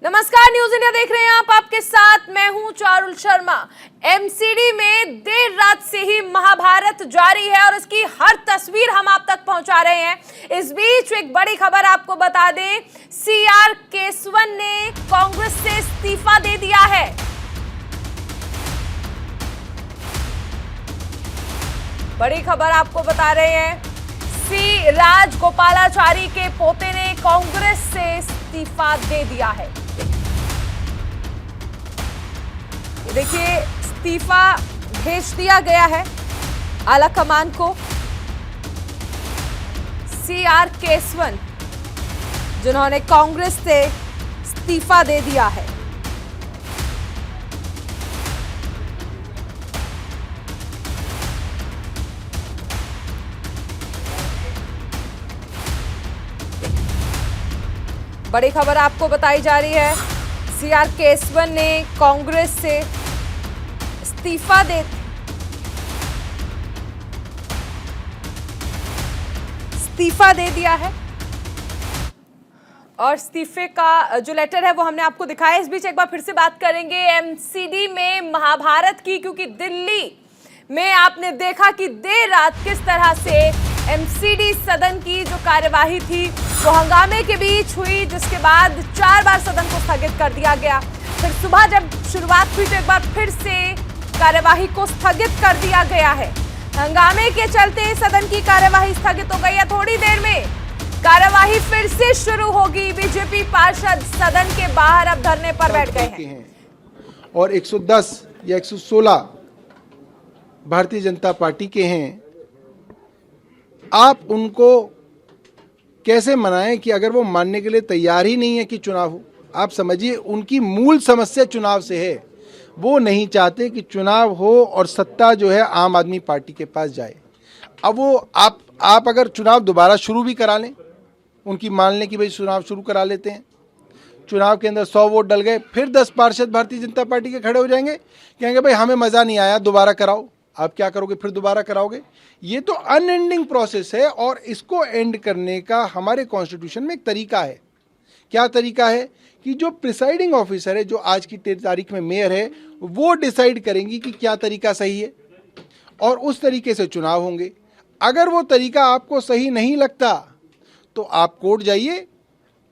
नमस्कार, news India देख रहे हैं आप। आपके साथ मैं हूं चारुल शर्मा। एमसीडी में देर रात से ही महाभारत जारी है और इसकी हर तस्वीर हम आप तक पहुंचा रहे हैं। इस बीच एक बड़ी खबर आपको बता दें, सीआर केसवन ने कांग्रेस से इस्तीफा दे दिया है। बड़ी खबर आपको बता रहे हैं, सी राजगोपालाचारी के पोते ने कांग्रेस से इस्तीफा दे दिया है। देखिए, इस्तीफा भेज दिया गया है आला कमान को। सीआर केसवन जिन्होंने कांग्रेस से इस्तीफा दे दिया है। बड़ी खबर आपको बताई जा रही है, सीआर केसवन ने कांग्रेस से इस्तीफा दे दिया है और इस्तीफे का जो लेटर है वो हमने आपको दिखाया। इस बीच एक बार फिर से बात करेंगे एमसीडी में महाभारत की, क्योंकि दिल्ली में आपने देखा कि देर रात किस तरह से एमसीडी सदन की जो कार्यवाही थी वो हंगामे के बीच हुई, जिसके बाद 4 बार सदन को स्थगित कर दिया गया। फिर सुबह जब शुरुआत हुई तो एक बार फिर से कार्यवाही को स्थगित कर दिया गया है। हंगामे के चलते सदन की कार्यवाही स्थगित हो गई है। थोड़ी देर में कार्यवाही फिर से शुरू होगी। बीजेपी पार्षद सदन के बाहर अब धरने पर बैठ गए हैं और 110 या 116 भारतीय जनता पार्टी के हैं। आप उनको कैसे मनाएं कि अगर वो मानने के लिए तैयार ही नहीं है कि चुनाव हो? आप समझिए, उनकी मूल समस्या चुनाव से है। वो नहीं चाहते कि चुनाव हो और सत्ता जो है आम आदमी पार्टी के पास जाए। अब वो आप अगर चुनाव दोबारा शुरू भी करा लें, उनकी मान लें कि भाई चुनाव शुरू करा लेते हैं, चुनाव के अंदर 100 वोट डल गए, फिर 10 पार्षद भारतीय जनता पार्टी के खड़े हो जाएंगे, कहेंगे भाई हमें मज़ा नहीं आया, दोबारा कराओ। आप क्या करोगे? फिर दोबारा कराओगे। ये तो अनएंडिंग प्रोसेस है और इसको एंड करने का हमारे कॉन्स्टिट्यूशन में एक तरीका है। क्या तरीका है कि जो प्रिसाइडिंग ऑफिसर है, जो आज की तारीख में मेयर है, वो डिसाइड करेंगी कि क्या तरीका सही है और उस तरीके से चुनाव होंगे। अगर वो तरीका आपको सही नहीं लगता तो आप कोर्ट जाइए,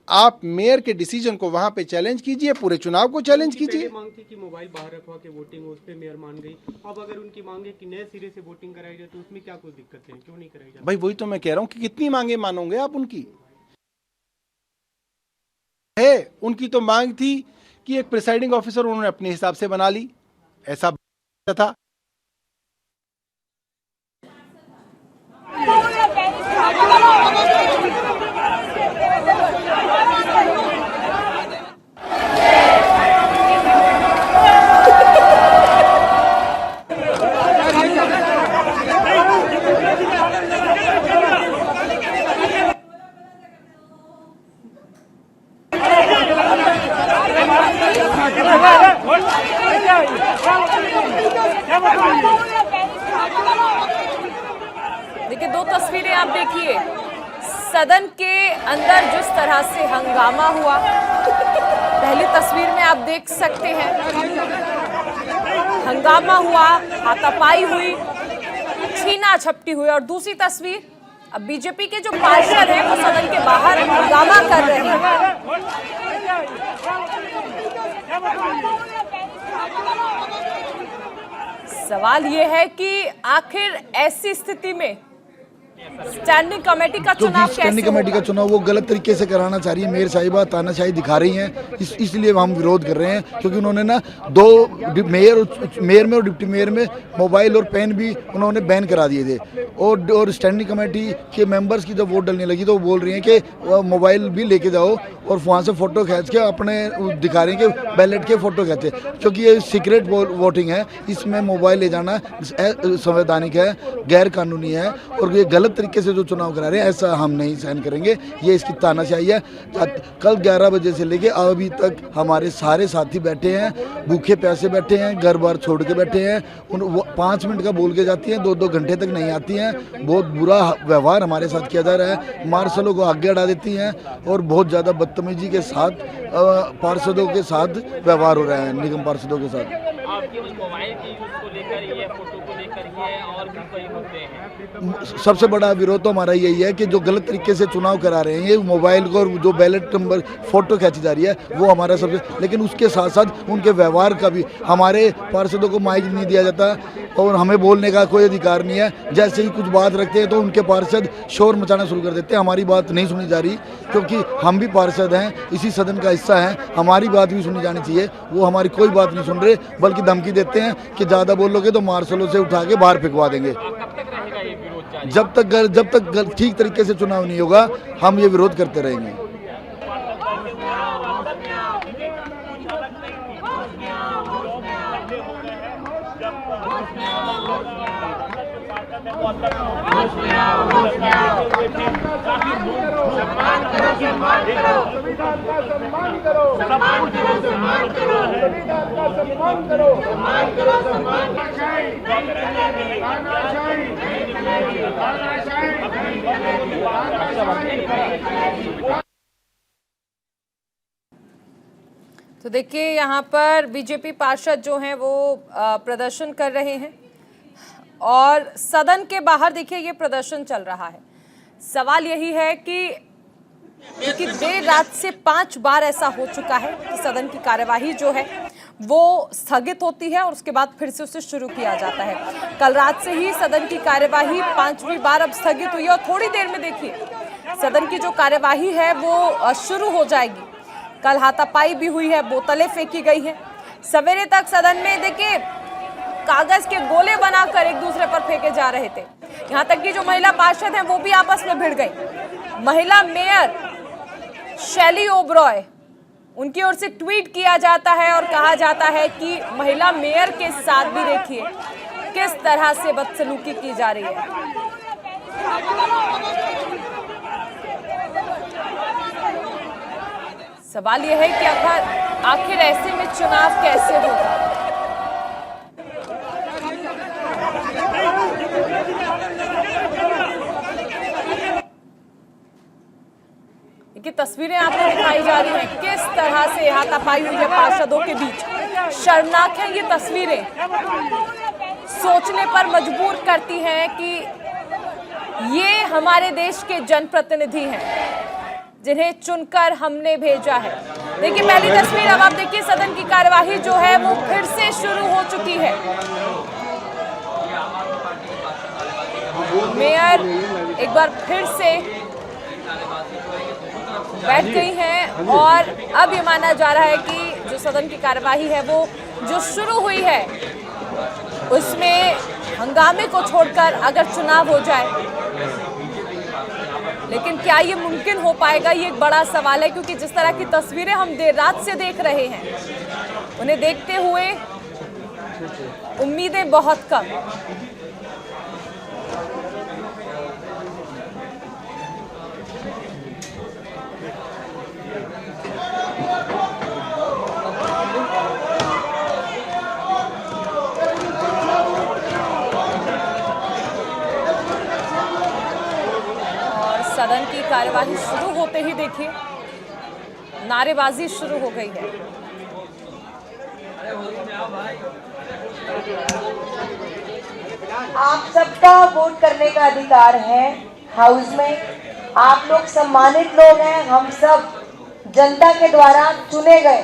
आप मेयर के डिसीजन को वहां पे चैलेंज कीजिए, पूरे चुनाव को चैलेंज कीजिए। मांग थी कि मोबाइल बाहर रखवा के वोटिंग हो, उस पे मेयर मान गई। अब अगर उनकी मांग है कि नए सिरे से वोटिंग कराई जाए तो उसमें क्या कुछ दिक्कत है? क्यों नहीं कराई जाए? भाई वही तो मैं कह रहा हूं कि कितनी मांगे मानोगे आप उनकी? है उनकी तो मांग थी कि एक प्रिसाइडिंग ऑफिसर उन्होंने अपने हिसाब से बना ली, ऐसा था। देखिए, 2 तस्वीरें आप देखिए। सदन के अंदर जिस तरह से हंगामा हुआ, पहली तस्वीर में आप देख सकते हैं हंगामा हुआ, हाथापाई हुई, छीना झपटी हुई। और दूसरी तस्वीर, अब बीजेपी के जो पार्षद हैं वो सदन के बाहर हंगामा कर रहे हैं। सवाल ये है कि आखिर ऐसी स्थिति में स्टैंडिंग कमेटी का चुनाव स्टैंडिंग कमेटी का चुनाव वो गलत तरीके से कराना चाह रही है। मेयर साहिबा तानाशाही दिखा रही हैं, इसलिए हम विरोध कर रहे हैं। क्योंकि उन्होंने ना 2 मेयर में और डिप्टी मेयर में मोबाइल और पेन भी उन्होंने बैन करा दिए थे। और स्टैंडिंग कमेटी के मेंबर्स की जब वोट डलने लगी तो वो बोल रही हैं कि मोबाइल भी लेके जाओ और वहाँ से फ़ोटो खींच के अपने दिखा रहे हैं कि बैलेट के फ़ोटो खींचे। क्योंकि ये सीक्रेट वोटिंग है, इसमें मोबाइल ले जाना संवैधानिक है, गैर कानूनी है और ये गलत तरीके से जो चुनाव करा रहे हैं ऐसा हम नहीं सहन करेंगे। ये इसकी तानाशाही है। कल 11 बजे से लेके अभी तक हमारे सारे साथी बैठे हैं, भूखे प्यासे बैठे हैं, घर बार छोड़ के बैठे हैं। 5 मिनट का बोल के जाती हैं, 2-2 घंटे तक नहीं आती हैं। बहुत बुरा व्यवहार हमारे साथ किया जा रहा है, मार्शलों को आगे अड़ा देती हैं और बहुत ज़्यादा बदतमीजी के साथ पार्षदों के साथ व्यवहार हो रहा है, निगम पार्षदों के साथ। आपकी मोबाइल की यूज को लेकर ये फोटो को लेकर ये और भी कई मुद्दे हैं। सबसे बड़ा विरोध तो हमारा यही है कि जो गलत तरीके से चुनाव करा रहे हैं, ये मोबाइल को और जो बैलेट नंबर फोटो खींची जा रही है वो हमारा सबसे, लेकिन उसके साथ साथ उनके व्यवहार का भी, हमारे पार्षदों को माइक नहीं दिया जाता और हमें बोलने का कोई अधिकार नहीं है। जैसे ही कुछ बात रखते हैं तो उनके पार्षद शोर मचाना शुरू कर देते हैं। हमारी बात नहीं सुनी जा रही, क्योंकि हम भी पार्षद हैं, इसी सदन का हिस्सा हैं, हमारी बात भी सुनी जानी चाहिए। वो हमारी कोई बात नहीं सुन रहे, बल्कि धमकी देते हैं कि ज़्यादा बोलोगे तो मार्शलों से उठा के बाहर फेंकवा देंगे। जब तक ठीक तरीके से चुनाव नहीं होगा हम ये विरोध करते रहेंगे। तो देखिए यहाँ पर बीजेपी पार्षद जो हैं वो प्रदर्शन कर रहे हैं और सदन के बाहर देखिए ये प्रदर्शन चल रहा है। सवाल यही है कि क्योंकि देर रात से 5 बार ऐसा हो चुका है कि सदन की कार्यवाही जो है वो स्थगित होती है और उसके बाद फिर से उसे शुरू किया जाता है। कल रात से ही सदन की कार्यवाही 5वीं बार अब स्थगित हुई है और थोड़ी देर में देखिए सदन की जो कार्यवाही है वो शुरू हो जाएगी। कल हाथापाई भी हुई है, बोतलें फेंकी गई हैं। सवेरे तक सदन में देखिए कागज के गोले बनाकर एक दूसरे पर फेंके जा रहे थे। यहाँ तक कि जो महिला पार्षद हैं वो भी आपस में भिड़ गई। महिला मेयर शैली ओबरॉय, उनकी ओर से ट्वीट किया जाता है और कहा जाता है कि महिला मेयर के साथ भी देखिए किस तरह से बदसलूकी की जा रही है। सवाल यह है कि आखिर ऐसे में चुनाव कैसे होगा। की तस्वीरें आपको दिखाई जा रही हैं किस तरह से हाथापाई हुई है पार्षदों के बीच। शर्मनाक है ये तस्वीरें, सोचने पर मजबूर करती हैं कि ये हमारे देश के जनप्रतिनिधि हैं जिन्हें चुनकर हमने भेजा है। देखिए पहली तस्वीर, अब आप देखिए सदन की कार्यवाही जो है वो फिर से शुरू हो चुकी है। मेयर एक बार फिर से बैठ गई हैं और अब ये माना जा रहा है कि जो सदन की कार्यवाही है वो जो शुरू हुई है उसमें हंगामे को छोड़कर अगर चुनाव हो जाए, लेकिन क्या ये मुमकिन हो पाएगा, ये एक बड़ा सवाल है। क्योंकि जिस तरह की तस्वीरें हम देर रात से देख रहे हैं उन्हें देखते हुए उम्मीदें बहुत कम। सदन की कार्यवाही शुरू होते ही देखिए नारेबाजी शुरू हो गई है। आप सबका वोट करने का अधिकार है हाउस में। आप लोग सम्मानित लोग हैं, हम सब जनता के द्वारा चुने गए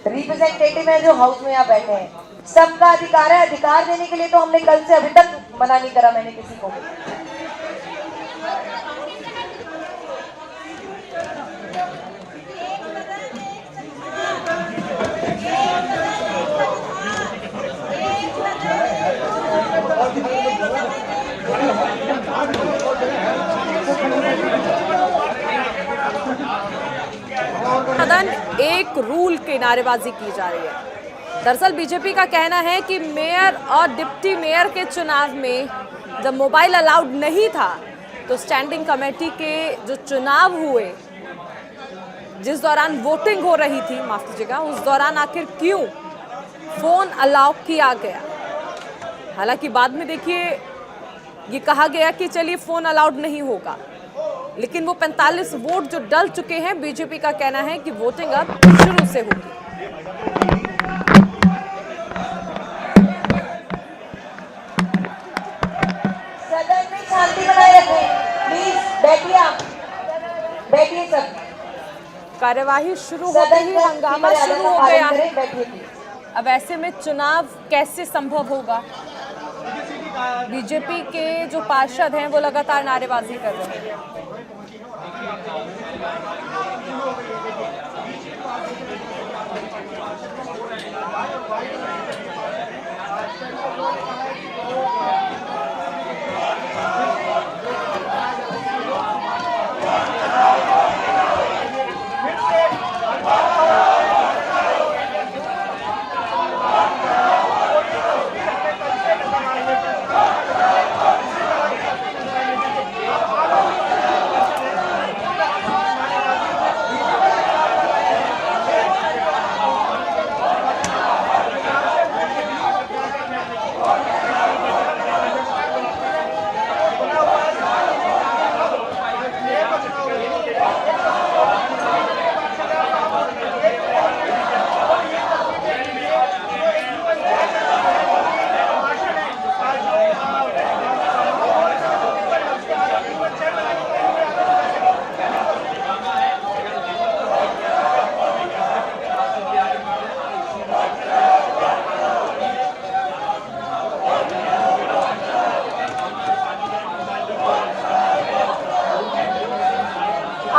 रिप्रेजेंटेटिव हैं जो हाउस में यहाँ बैठे हैं। सबका अधिकार है। अधिकार देने के लिए तो हमने कल से अभी तक मना नहीं करा मैंने किसी को। सदन एक रूल की नारेबाजी की जा रही है। दरअसल बीजेपी का कहना है कि मेयर और डिप्टी मेयर के चुनाव में जब मोबाइल अलाउड नहीं था तो स्टैंडिंग कमेटी के जो चुनाव हुए, जिस दौरान वोटिंग हो रही थी, माफ कीजिएगा, उस दौरान आखिर क्यों फोन अलाउ किया गया? हालांकि बाद में देखिए ये कहा गया कि चलिए फोन अलाउड नहीं होगा, लेकिन वो 45 वोट जो डल चुके हैं, बीजेपी का कहना है कि वोटिंग अब शुरू से होगी। सदन में शांति बनाए रखें, प्लीज बैठिए, आप बैठिए सब। कार्यवाही शुरू होते ही हंगामा शुरू हो गया। अब ऐसे में चुनाव कैसे संभव होगा? बीजेपी के जो पार्षद हैं वो लगातार नारेबाजी कर रहे हैं।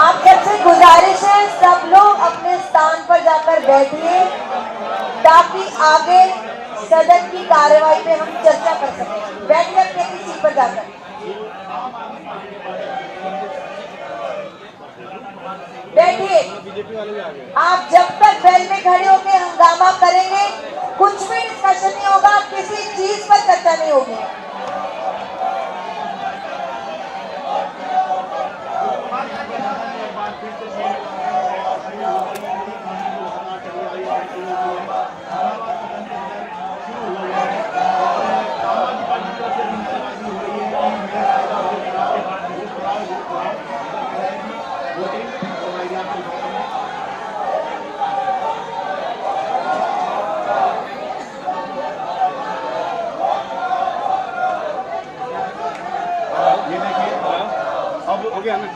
आप सबसे गुजारिश है, सब लोग अपने स्थान पर जाकर बैठिए ताकि आगे सदन की कार्यवाही पे हम चर्चा कर सकें। बैठिए अपनी सीट पर जाकर। बैठिए। आप जब तक बेल में खड़े होकर हंगामा करेंगे, कुछ भी डिस्कशन नहीं होगा, किसी चीज पर चर्चा नहीं होगी। हो गया ना?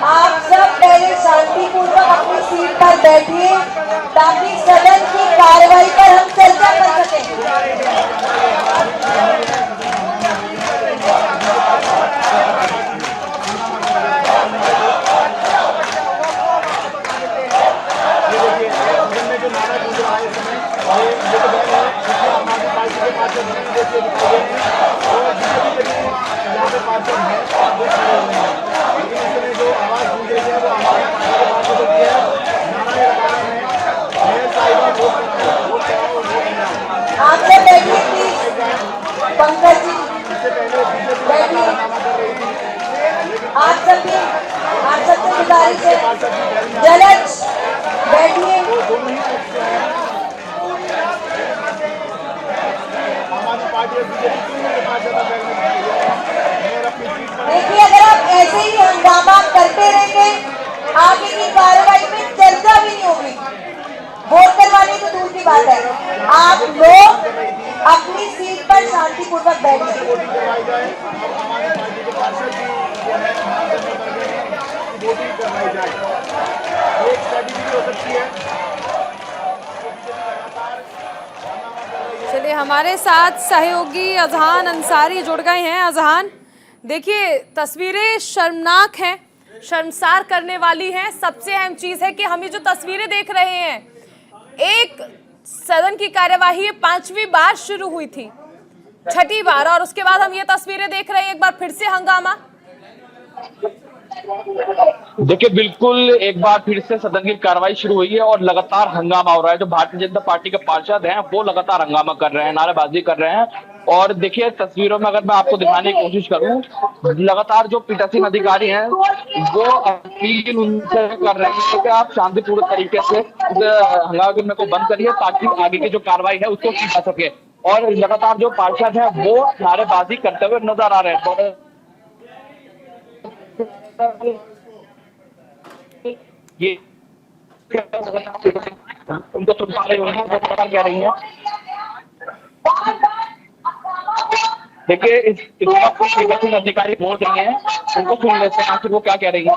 आप सब पहले शांतिपूर्वक अपनी सीट पर बैठिए ताकि सदन की कार्यवाही पर हम चर्चा कर सकें। आप सब बैठिए प्लीज। पंकज जी बैठिए। आप सबसे गुजारिश है, जलज बैठिए। देखिए, अगर आप ऐसे ही हंगामा करते रहेंगे, आगे की कार्रवाई में चर्चा भी नहीं होगी, वोट करवाने तो दूर की बात है। आप लोग अपनी सीट पर शांतिपूर्वक बैठिए। चलिए, हमारे साथ सहयोगी अजहान अंसारी जुड़ गए हैं। अजहान, देखिए तस्वीरें शर्मनाक हैं, शर्मसार करने वाली हैं। सबसे अहम चीज है कि हम ये जो तस्वीरें देख रहे हैं, एक सदन की कार्यवाही 5वीं बार शुरू हुई थी, 6ठी बार, और उसके बाद हम ये तस्वीरें देख रहे हैं, एक बार फिर से हंगामा। देखिए, बिल्कुल एक बार फिर से सदन की कार्रवाई शुरू हुई है और लगातार हंगामा हो रहा है। जो भारतीय जनता पार्टी के पार्षद हैं वो लगातार हंगामा कर रहे हैं, नारेबाजी कर रहे हैं। और देखिए तस्वीरों में अगर मैं आपको दिखाने की कोशिश करूं, लगातार जो पीठासीन अधिकारी हैं वो अपील उनसे कर रहे हैं कि आप शांतिपूर्ण तरीके से हंगामे को बंद करिए ताकि आगे की जो कार्रवाई है उसको की जा सके। और लगातार जो पार्षद हैं वो नारेबाजी करते हुए नजर आ रहे हैं। ये उनको सुन पा रहे होंगे वो क्या कह रही हैं। देखिए इस वक्त पीठासीन अधिकारी बोल रही हैं, उनको सुन लेते हैं आखिर वो क्या कह रही हैं।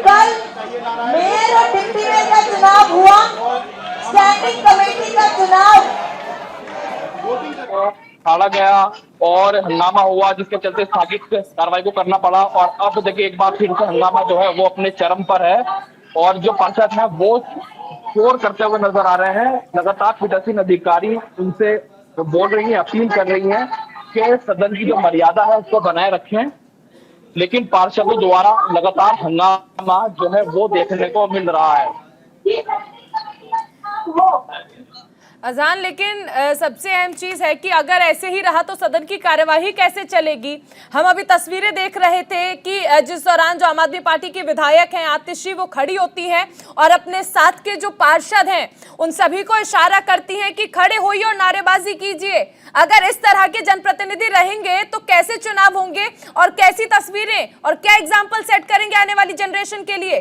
कल मेयर और डिप्टी मेयर का चुनाव हुआ, स्टैंडिंग कमेटी का चुनाव टाला गया और हंगामा हुआ, जिसके चलते स्थगित कार्रवाई को करना पड़ा। और अब देखिए एक बार फिर से हंगामा जो है वो अपने चरम पर है और जो पार्षद हैं वो शोर करते हुए नजर आ रहे हैं। लगातार पीठासीन अधिकारी उनसे बोल रही हैं, अपील कर रही हैं कि सदन की जो मर्यादा है उसको बनाए रखें, लेकिन पार्षदों द्वारा लगातार हंगामा जो है वो देखने को मिल रहा है। अजान, लेकिन सबसे अहम चीज है कि अगर ऐसे ही रहा तो सदन की कार्यवाही कैसे चलेगी। हम अभी तस्वीरें देख रहे थे कि जिस दौरान जो आम आदमी पार्टी की विधायक हैं आतिशी वो खड़ी होती हैं और अपने साथ के जो पार्षद हैं उन सभी को इशारा करती हैं कि खड़े होइए और नारेबाजी कीजिए। अगर इस तरह के जनप्रतिनिधि रहेंगे तो कैसे चुनाव होंगे और कैसी तस्वीरें और क्या एग्जाम्पल सेट करेंगे आने वाली जनरेशन के लिए।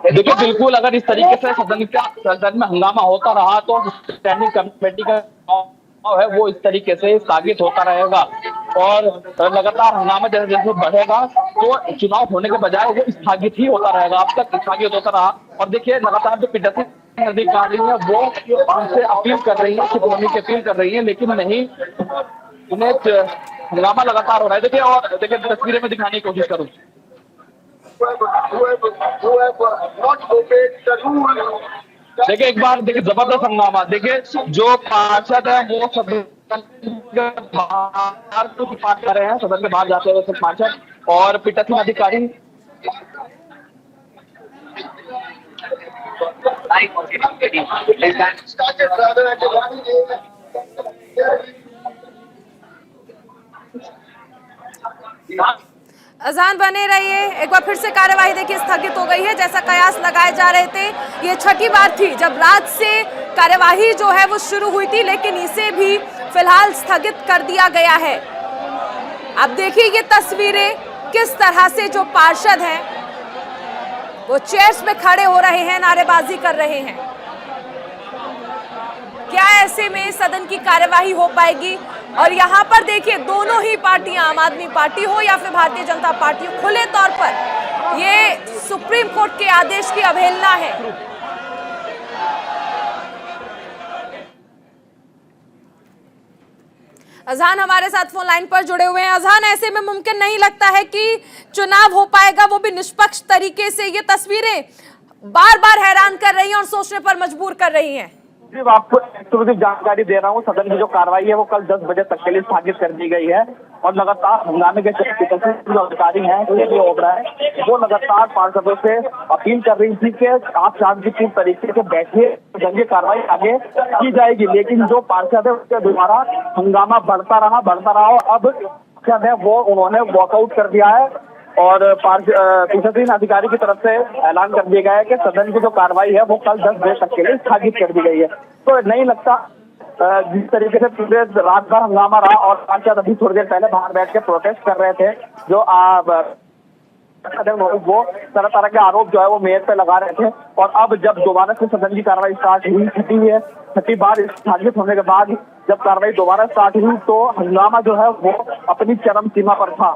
देखिए बिल्कुल अगर इस तरीके से सदन में हंगामा होता रहा तो स्टैंडिंग कमेटी का चुनाव है वो इस तरीके से स्थगित होता रहेगा और लगातार हंगामा जैसे जैसे बढ़ेगा तो चुनाव होने के बजाय वो स्थगित ही होता रहेगा। अब तक स्थगित होता रहा और देखिए लगातार जो पीठासीन अधिकारी है वो उनसे अपील कर रही है, चुनाव की अपील कर रही है, लेकिन नहीं, उन्हें हंगामा लगातार हो रहा है। देखिए और देखिए तस्वीरें में दिखाने की कोशिश करूँ। देखिए एक बार देखिए जबरदस्त हंगामा, देखिए जो पार्षद है वो सदन के बाहर बात कर रहे हैं, सदन के बाहर जाते हुए पार्षद और पीठासीन अधिकारी अजान बने रहिए। एक बार फिर से कार्यवाही देखिए स्थगित हो गई है। जैसा कयास लगाए जा रहे थे, ये छठी बार थी जब रात से कार्यवाही जो है वो शुरू हुई थी, लेकिन इसे भी फिलहाल स्थगित कर दिया गया है। अब देखिए ये तस्वीरें किस तरह से जो पार्षद हैं वो चेयर्स में खड़े हो रहे हैं, नारेबाजी कर रहे हैं। क्या ऐसे में सदन की कार्यवाही हो पाएगी? और यहाँ पर देखिए दोनों ही पार्टियां, आम आदमी पार्टी हो या फिर भारतीय जनता पार्टी हो, खुले तौर पर ये सुप्रीम कोर्ट के आदेश की अवहेलना है। अजहान हमारे साथ फोन लाइन पर जुड़े हुए हैं। अजहान, ऐसे में मुमकिन नहीं लगता है कि चुनाव हो पाएगा, वो भी निष्पक्ष तरीके से? ये तस्वीरें बार बार हैरान कर रही हैं और सोचने पर मजबूर कर रही हैं। सिर्फ आपको एक्सक्लूसिव जानकारी दे रहा हूँ, सदन की जो कार्रवाई है वो कल 10 बजे तक के लिए स्थगित कर दी गई है और लगातार हंगामे के जो अधिकारी हैं वो लगातार पार्षदों से अपील कर रही थी कि आप शांतिपूर्ण तरीके से बैठिए, जंगी कार्रवाई आगे की जाएगी। लेकिन जो पार्षद है उसके द्वारा हंगामा बढ़ता रहा और अब पार्षद है वो उन्होंने वॉकआउट कर दिया है और पीठासीन अधिकारी की तरफ से ऐलान कर दिया गया है कि सदन की जो कार्रवाई है वो कल 10 बजे तक के लिए स्थगित कर दी गई है। तो नहीं लगता जिस तरीके से पूरे रात भर हंगामा रहा और पार्षद अभी थोड़ी देर पहले बाहर बैठ के प्रोटेस्ट कर रहे थे, जो वो तरह तरह के आरोप जो है वो मेयर पे लगा रहे थे। और अब जब दोबारा से सदन की कार्रवाई स्टार्ट हुई, छठी बार स्थगित होने के बाद जब कार्रवाई दोबारा स्टार्ट हुई तो हंगामा जो है वो अपनी चरम सीमा पर था।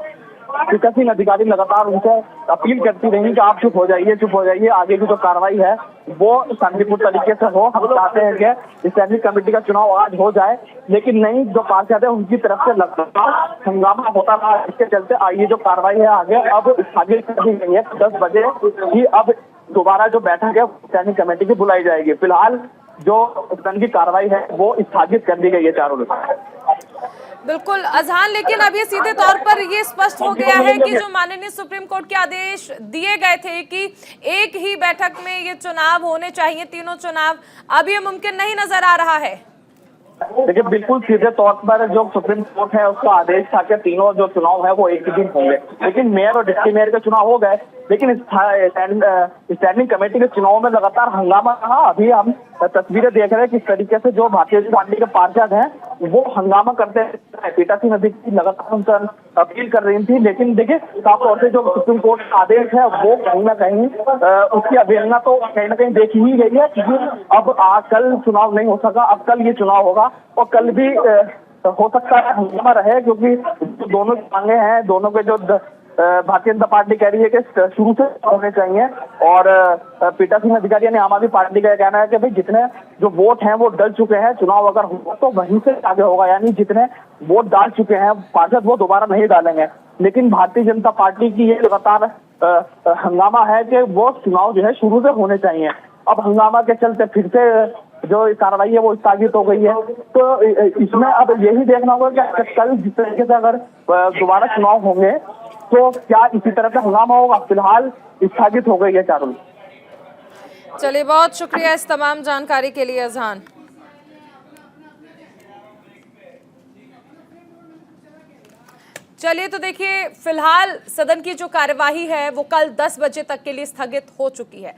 पीठासीन अधिकारी लगातार उनसे अपील करती रही कि आप चुप हो जाइए, आगे की जो कार्रवाई है वो शांतिपूर्ण तरीके से हो। हम चाहते हैं कि स्टैंडिंग कमेटी का चुनाव आज हो जाए, लेकिन नहीं, जो पार्षद है उनकी तरफ से लगातार हंगामा होता रहा। इसके चलते आइए जो कार्रवाई है आगे अब स्थगित कर दी गई है। 10 बजे ही अब दोबारा जो बैठक है स्टैंडिंग कमेटी की बुलाई जाएगी। फिलहाल जो सदन की कार्रवाई है वो स्थगित कर दी गई है चारों ओर। बिल्कुल अजहान, लेकिन अब ये सीधे तौर पर ये स्पष्ट हो गया है कि जो माननीय सुप्रीम कोर्ट के आदेश दिए गए थे कि एक ही बैठक में ये चुनाव होने चाहिए, तीनों चुनाव, अब ये मुमकिन नहीं नजर आ रहा है। देखिए बिल्कुल सीधे तौर पर जो सुप्रीम कोर्ट है उसका आदेश था कि तीनों जो चुनाव है वो एक ही दिन होंगे, लेकिन मेयर और डिप्टी मेयर के चुनाव हो गए, लेकिन स्टैंडिंग कमेटी के चुनाव में लगातार हंगामा रहा। अभी हम तस्वीरें देख रहे हैं किस तरीके से जो भारतीय जनता पार्टी के पार्षद हैं वो हंगामा करते हैं। पीठासीन अधिकारी लगातार उनसे अपील कर रही थी, लेकिन देखिए साफ तौर से जो सुप्रीम कोर्ट का आदेश है वो कहीं ना कहीं उसकी अवहेलना तो कहीं ना कहीं देखी ही गई है, क्योंकि अब कल चुनाव नहीं हो सका, अब कल ये चुनाव होगा और कल भी हो सकता है हंगामा रहे, क्योंकि जो दोनों मांगे हैं, दोनों के जो भारतीय जनता पार्टी कह रही है कि शुरू से होने चाहिए, और पीठासीन अधिकारी यानी आम आदमी पार्टी का कहना है कि भाई जितने जो वोट हैं वो डल चुके हैं, चुनाव अगर हुआ तो वहीं से आगे होगा, यानी जितने वोट डाल चुके हैं पार्षद वो दोबारा नहीं डालेंगे। लेकिन भारतीय जनता पार्टी की ये लगातार हंगामा है कि वो चुनाव जो है शुरू से होने चाहिए। अब हंगामा के चलते फिर से जो कार्रवाई है वो स्थगित हो गई है, तो इसमें अब यही देखना होगा कि कल जिस तरीके से अगर दोबारा चुनाव होंगे तो क्या इसी तरह का हंगामा होगा। फिलहाल स्थगित हो गई है चारों। चलिए, बहुत शुक्रिया इस तमाम जानकारी के लिए अजहान। चलिए तो देखिए, फिलहाल सदन की जो कार्यवाही है वो कल 10 बजे तक के लिए स्थगित हो चुकी है।